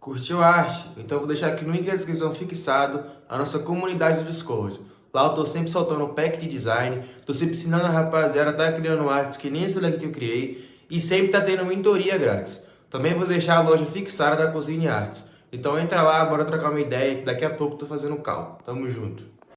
Curtiu a arte? Então eu vou deixar aqui no link da descrição fixado a nossa comunidade do Discord. Lá eu tô sempre soltando o pack de design, tô sempre ensinando a rapaziada a tá criando artes que nem essa daqui que eu criei e sempre tá tendo mentoria grátis. Também vou deixar a loja fixada da Cozinha e Artes. Então entra lá, bora trocar uma ideia, que daqui a pouco eu tô fazendo call. Tamo junto.